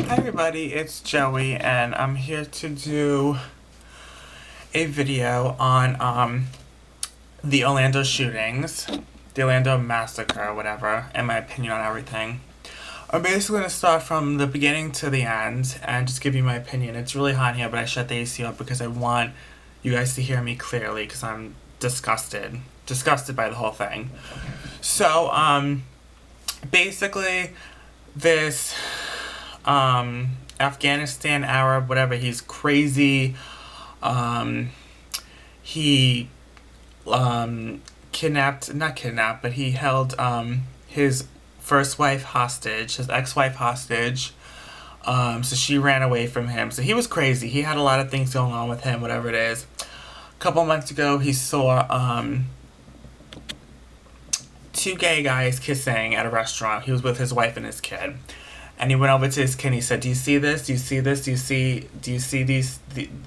Hi everybody, it's Joey and I'm here to do a video on the Orlando shootings, the Orlando massacre or whatever, and my opinion on everything. I'm basically going to start from the beginning to the end and just give you my opinion. It's really hot here, but I shut the AC up because I want you guys to hear me clearly because I'm disgusted by the whole thing. So, basically, this Afghanistan Arab, whatever, he's crazy. He not kidnapped, but he held his first wife hostage, his ex-wife hostage. So she ran away from him. So he was crazy. He had a lot of things going on with him, whatever it is. A couple months ago, he saw two gay guys kissing at a restaurant. He was with his wife and his kid. And he went over to his kid and he said, "Do you see this? Do you see this? Do you see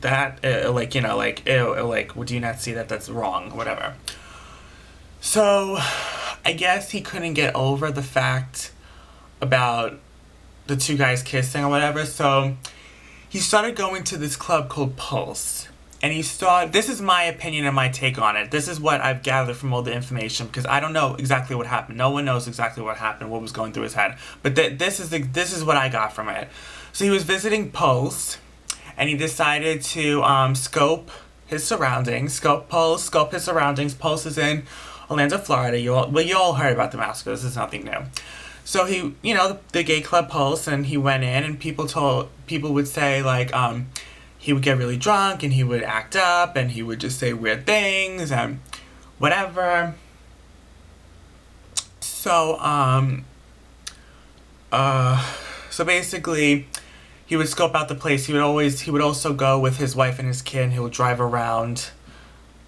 that? Ew, like, do you not see that? That's wrong," whatever. So, I guess he couldn't get over the fact about the two guys kissing or whatever. So, he started going to this club called Pulse. And this is my opinion and my take on it. This is what I've gathered from all the information because I don't know exactly what happened. No one knows exactly what happened, what was going through his head. But this is what I got from it. So he was visiting Pulse, and he decided to scope his surroundings. Scope his surroundings. Pulse is in Orlando, Florida. You all heard about the massacre. This is nothing new. So he, the gay club Pulse, and he went in, and people would say like, he would get really drunk and he would act up and he would just say weird things and whatever. So, so basically, he would scope out the place. He would also go with his wife and his kid and he would drive around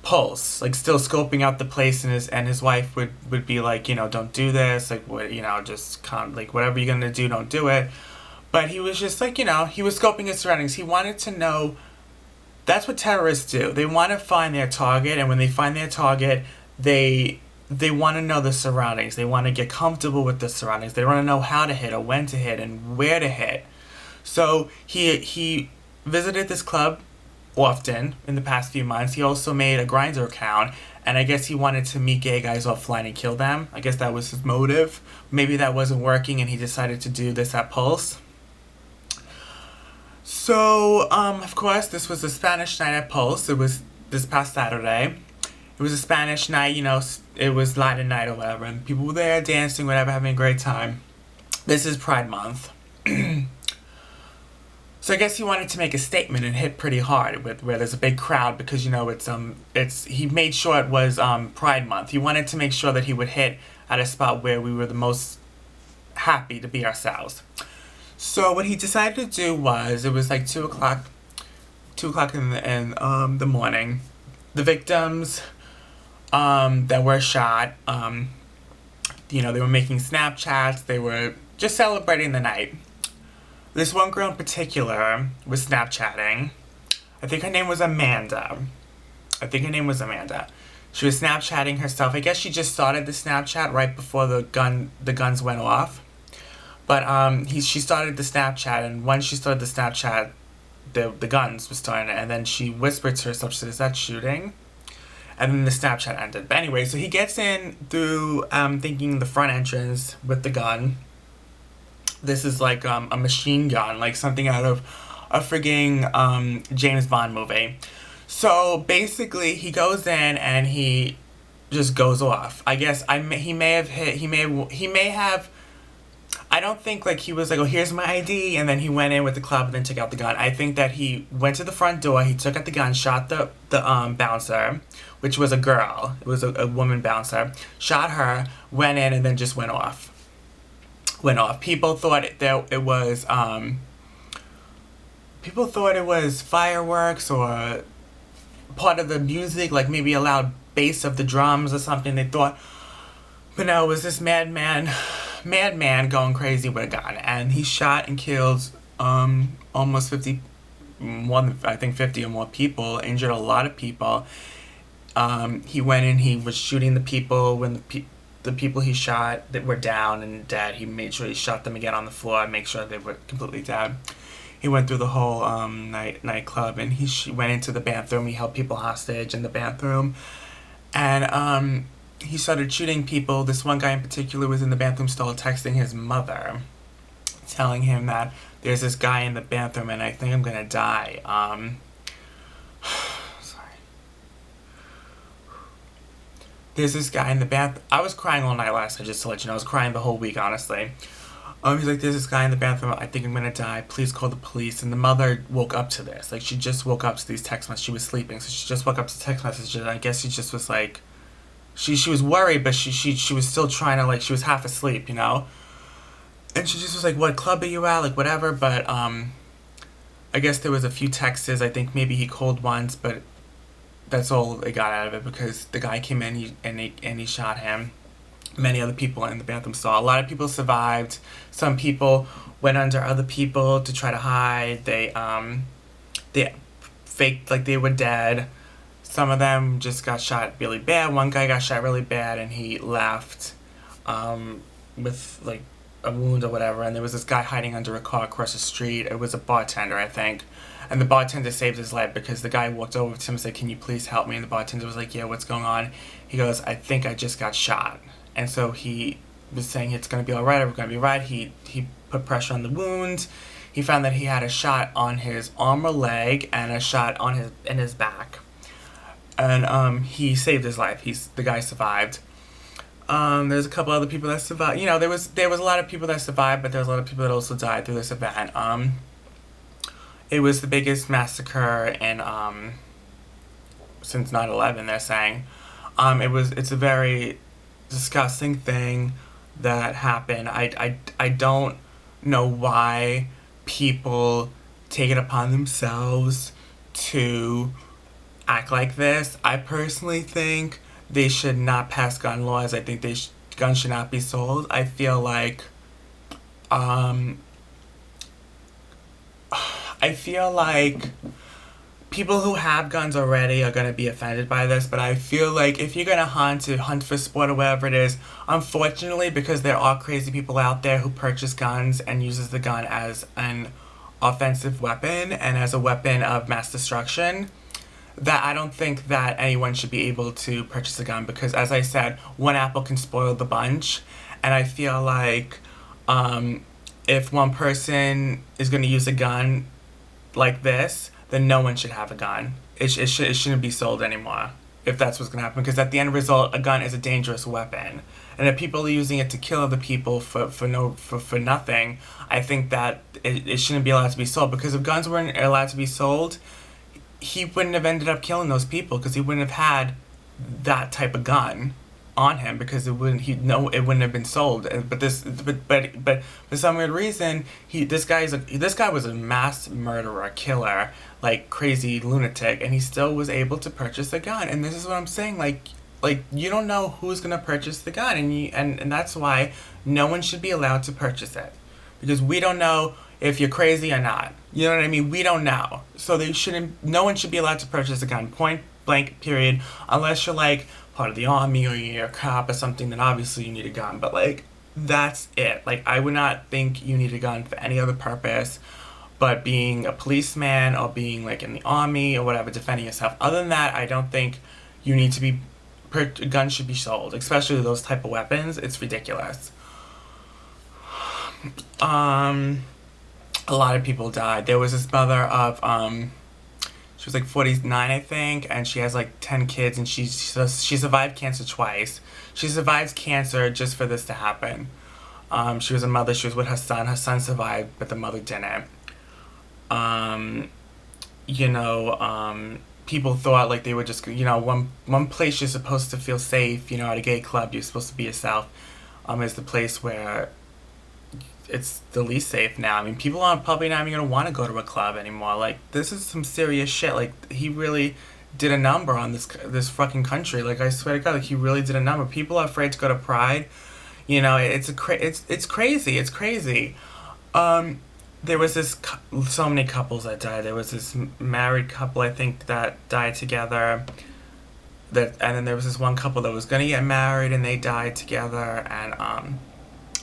Pulse, like still scoping out the place, and his wife would be like, don't do this, like what, just like whatever you're gonna do, don't do it. But he was just like, he was scoping his surroundings. He wanted to know, that's what terrorists do. They want to find their target, and when they find their target, they want to know the surroundings. They want to get comfortable with the surroundings. They want to know how to hit or when to hit and where to hit. So he visited this club often in the past few months. He also made a Grindr account, and I guess he wanted to meet gay guys offline and kill them. I guess that was his motive. Maybe that wasn't working, and he decided to do this at Pulse. So, of course, this was a Spanish night at Pulse. It was this past Saturday. It was a Spanish night, it was Latin night or whatever, and people were there dancing, whatever, having a great time. This is Pride Month. So I guess he wanted to make a statement and hit pretty hard where there's a big crowd because, he made sure it was Pride Month. He wanted to make sure that he would hit at a spot where we were the most happy to be ourselves. So what he decided to do was, it was like 2 o'clock in the morning. The victims that were shot, they were making Snapchats. They were just celebrating the night. This one girl in particular was Snapchatting. I think her name was Amanda. She was Snapchatting herself. I guess she just started the Snapchat right before the guns went off. But she started the Snapchat, and when she started the Snapchat, the guns were starting, and then she whispered to herself, she said, "Is that shooting?" And then the Snapchat ended. But anyway, so he gets in through, thinking the front entrance with the gun. This is like a machine gun, like something out of a frigging James Bond movie. So basically, he goes in and he just goes off. I guess he may have. I don't think like he was like, "Oh, here's my ID," and then he went in with the club and then took out the gun. I think that he went to the front door, he took out the gun, shot the bouncer, which was a girl. It was a woman bouncer. Shot her, went in, and then just went off. People thought it was fireworks or part of the music, like maybe a loud bass of the drums or something. They thought, but no, it was this madman going crazy with a gun, and he shot and killed almost 50 or more people, injured a lot of people. He went in, he was shooting the people when the people he shot that were down and dead, he made sure he shot them again on the floor and make sure they were completely dead. He went through the whole nightclub, and went into the bathroom. He held people hostage in the bathroom, and he started shooting people. This one guy in particular was in the bathroom stall texting his mother, telling him that there's this guy in the bathroom and I think I'm gonna die. Sorry. There's this guy in the bath. I was crying all night last night, just to let you know. I was crying the whole week, honestly. He's like, there's this guy in the bathroom. I think I'm gonna die. Please call the police. And the mother woke up to this. Like, she just woke up to these text messages. She was sleeping, so she just woke up to text messages. And I guess she just was like, she was worried, but she was still trying to, like, she was half asleep, you know. And she just was like, what club are you at? Like, whatever. But I guess there was a few texts. I think maybe he called once, but that's all they got out of it, because the guy came in and he shot him. Many other people in the bathroom stall. A lot of people survived. Some people went under other people to try to hide. They faked like they were dead. Some of them just got shot really bad. One guy got shot really bad and he left with like a wound or whatever. And there was this guy hiding under a car across the street. It was a bartender, I think. And the bartender saved his life because the guy walked over to him and said, "Can you please help me?" And the bartender was like, "Yeah, what's going on?" He goes, "I think I just got shot." And so he was saying, "It's going to be all right, we're going to be right." He put pressure on the wound. He found that he had a shot on his arm or leg and a shot on in his back. And he saved his life. The guy survived. There's a couple other people that survived. You know, there was a lot of people that survived, but there was a lot of people that also died through this event. It was the biggest massacre in since 9/11, they're saying. It's a very disgusting thing that happened. I don't know why people take it upon themselves to act like this. I personally think they should not pass gun laws. I think guns should not be sold. I feel like people who have guns already are going to be offended by this, but I feel like if you're going to hunt for sport or whatever it is, unfortunately, because there are crazy people out there who purchase guns and uses the gun as an offensive weapon and as a weapon of mass destruction, that I don't think that anyone should be able to purchase a gun, because, as I said, one apple can spoil the bunch. And I feel like if one person is going to use a gun like this, then no one should have a gun. It shouldn't be sold anymore, if that's what's going to happen. Because at the end result, a gun is a dangerous weapon. And if people are using it to kill other people for nothing, I think that it shouldn't be allowed to be sold. Because if guns weren't allowed to be sold, he wouldn't have ended up killing those people, because he wouldn't have had that type of gun on him, because it wouldn't have been sold. But for some weird reason, this guy was a mass murderer, killer, like crazy lunatic, and he still was able to purchase a gun. And this is what I'm saying, like you don't know who's gonna purchase the gun, and that's why no one should be allowed to purchase it, because we don't know if you're crazy or not. You know what I mean? We don't know. So no one should be allowed to purchase a gun, point blank, period, unless you're like part of the army or you're a cop or something, then obviously you need a gun. But like, that's it. Like, I would not think you need a gun for any other purpose but being a policeman or being like in the army or whatever, defending yourself. Other than that, I don't think you need to be, guns should be sold, especially those type of weapons. It's ridiculous. A lot of people died. There was this mother of she was like 49, I think, and she has like 10 kids, and she survived cancer twice. She survived cancer just for this to happen. She was a mother. She was with her son. Her son survived, but the mother didn't. People thought like they were just, one place you're supposed to feel safe, at a gay club, you're supposed to be yourself, is the place where it's the least safe now. I mean, people are probably not even going to want to go to a club anymore. Like, this is some serious shit. Like, he really did a number on this fucking country. Like, I swear to God, like, he really did a number. People are afraid to go to Pride. It's crazy. It's crazy. There was so many couples that died. There was this married couple, I think, that died together. and then there was this one couple that was gonna get married and they died together, and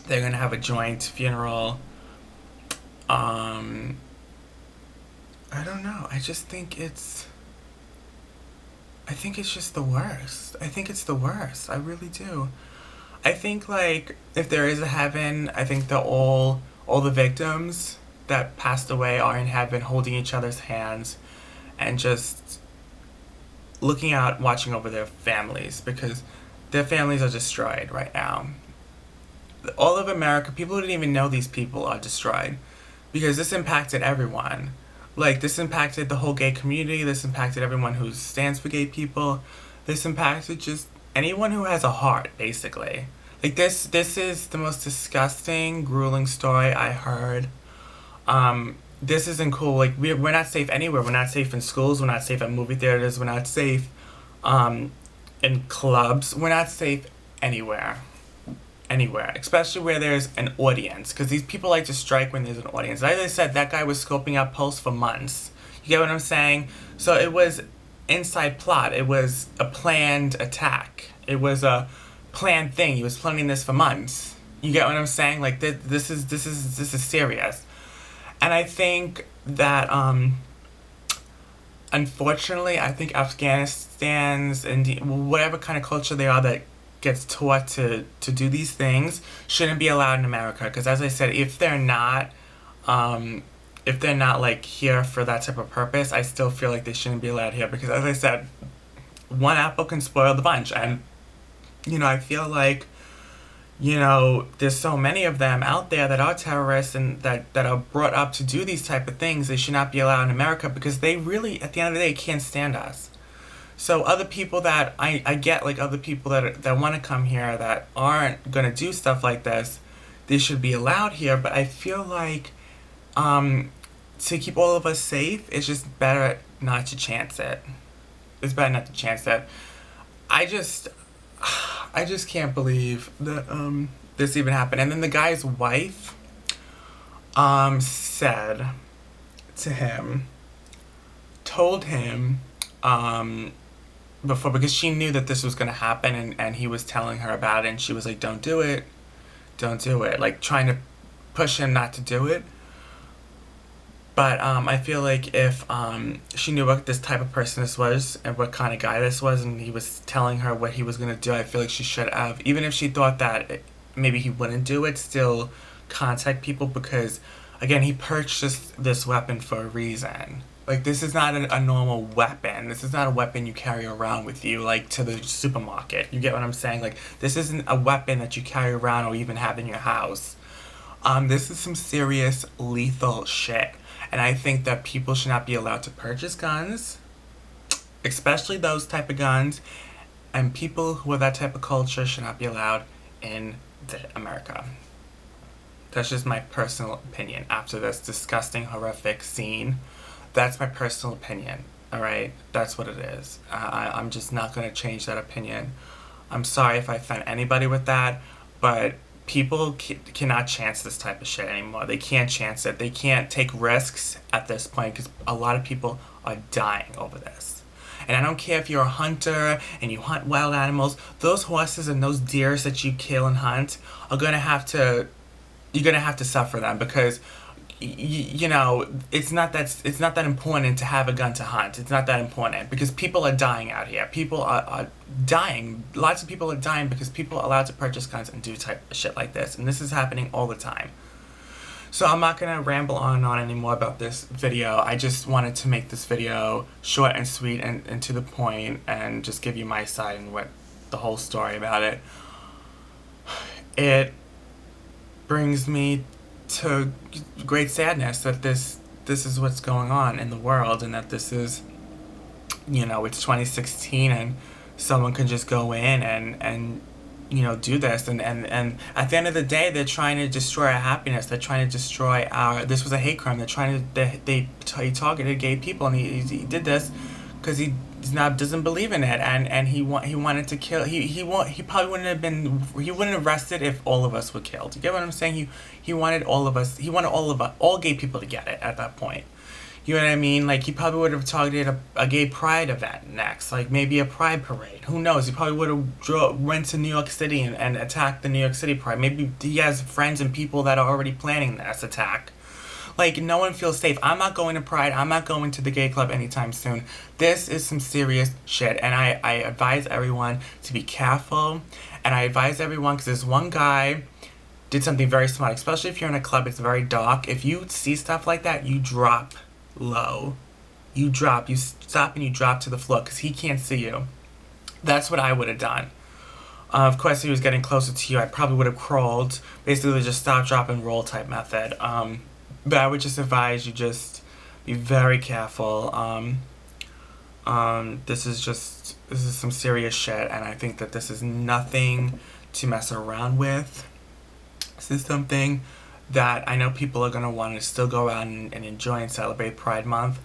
they're gonna have a joint funeral. Um, I don't know. I think it's just the worst. I think it's the worst. I really do. I think like if there is a heaven, I think that all the victims that passed away are in heaven holding each other's hands and just looking out, watching over their families, because their families are destroyed right now. All of America, people who didn't even know these people are destroyed because this impacted everyone. Like, this impacted the whole gay community, this impacted everyone who stands for gay people, this impacted just anyone who has a heart, basically. Like, this is the most disgusting, grueling story I heard. This isn't cool. Like, we're not safe anywhere. We're not safe in schools, we're not safe at movie theaters, we're not safe in clubs, we're not safe anywhere. Anywhere, especially where there's an audience, because these people like to strike when there's an audience. Like I said, that guy was scoping out posts for months. You get what I'm saying? So it was inside plot. It was a planned attack. It was a planned thing. He was planning this for months. You get what I'm saying? Like this is serious, and I think that unfortunately, I think Afghanistan's and whatever kind of culture they are that gets taught to do these things shouldn't be allowed in America. Because as I said, if they're not like here for that type of purpose, I still feel like they shouldn't be allowed here. Because as I said, one apple can spoil the bunch, and I feel like there's so many of them out there that are terrorists and that are brought up to do these type of things. They should not be allowed in America because they really, at the end of the day, can't stand us. So other people that I get, like other people that want to come here that aren't going to do stuff like this, they should be allowed here. But I feel like to keep all of us safe, it's just better not to chance it. It's better not to chance it. I just can't believe that this even happened. And then the guy's wife said to him, told him before, because she knew that this was going to happen, and he was telling her about it, and she was like, don't do it, like trying to push him not to do it. But I feel like if she knew what this type of person this was and what kind of guy this was, and he was telling her what he was going to do, I feel like she should have, even if she thought that maybe he wouldn't do it, still contact people, because again, he purchased this weapon for a reason. Like, this is not a normal weapon. This is not a weapon you carry around with you, like, to the supermarket. You get what I'm saying? Like, this isn't a weapon that you carry around or even have in your house. This is some serious lethal shit. And I think that people should not be allowed to purchase guns, especially those type of guns. And people who are that type of culture should not be allowed in America. That's just my personal opinion after this disgusting, horrific scene. That's my personal opinion, all right? That's what it is. I'm just not going to change that opinion. I'm sorry if I offend anybody with that, but people cannot chance this type of shit anymore. They can't chance it. They can't take risks at this point because a lot of people are dying over this. And I don't care if you're a hunter and you hunt wild animals, those horses and those deers that you kill and hunt are going to have to, you're going to have to suffer them, because it's not that important to have a gun to hunt. It's not that important because people are dying out here. People are dying. Lots of people are dying because people are allowed to purchase guns and do type of shit like this. And this is happening all the time. So I'm not going to ramble on and on anymore about this video. I just wanted to make this video short and sweet and to the point, and just give you my side and what the whole story about it. It brings me to great sadness that this is what's going on in the world, and that this is, it's 2016 and someone can just go in and do this, and at the end of the day, they're trying to destroy our happiness. They're trying to destroy this was a hate crime. They're trying to, he targeted gay people, and he did this because he doesn't believe in it, and he wanted to kill. He probably wouldn't have been, he wouldn't have arrested if all of us were killed. You get what I'm saying? He wanted all of us. He wanted all gay people to get it at that point. You know what I mean? Like, he probably would have targeted a gay pride event next, like maybe a pride parade. Who knows? He probably would have went to New York City and attacked the New York City pride. Maybe he has friends and people that are already planning this attack. Like, no one feels safe. I'm not going to Pride. I'm not going to the gay club anytime soon. This is some serious shit. And I advise everyone to be careful. And I advise everyone, because this one guy did something very smart, especially if you're in a club, it's very dark. If you see stuff like that, you drop low. You stop and you drop to the floor, because he can't see you. That's what I would have done. Of course, if he was getting closer to you, I probably would have crawled. Basically, just stop, drop, and roll type method. But I would just advise you just be very careful. This is some serious shit, and I think that this is nothing to mess around with. This is something that I know people are gonna want to still go out and enjoy and celebrate Pride Month,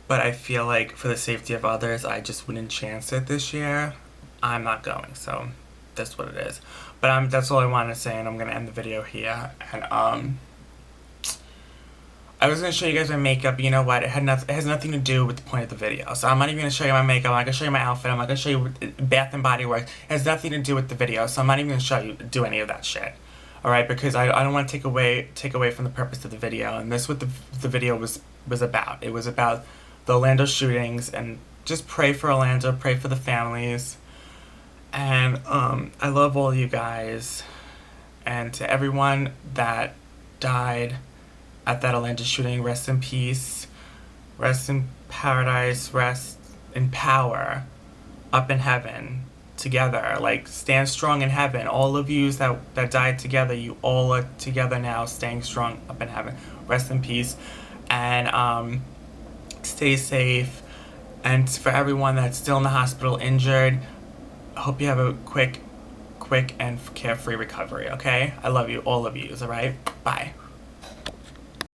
but I feel like for the safety of others, I just wouldn't chance it this year. I'm not going, so that's what it is. But that's all I wanted to say, and I'm gonna end the video here. And I was going to show you guys my makeup, but you know what? It has nothing to do with the point of the video. So I'm not even going to show you my makeup. I'm not going to show you my outfit. I'm not going to show you Bath and Body Works. It has nothing to do with the video. So I'm not even going to show you, do any of that shit. Alright? Because I don't want to take away from the purpose of the video. And this is what the video was about. It was about the Orlando shootings. And just pray for Orlando. Pray for the families. And I love all you guys. And to everyone that died at that Orlando shooting, rest in peace, rest in paradise, rest in power, up in heaven, together. Like, stand strong in heaven. All of you that died together, you all are together now, staying strong up in heaven. Rest in peace, and stay safe. And for everyone that's still in the hospital injured, I hope you have a quick and carefree recovery, okay? I love you, all of you, alright? Bye.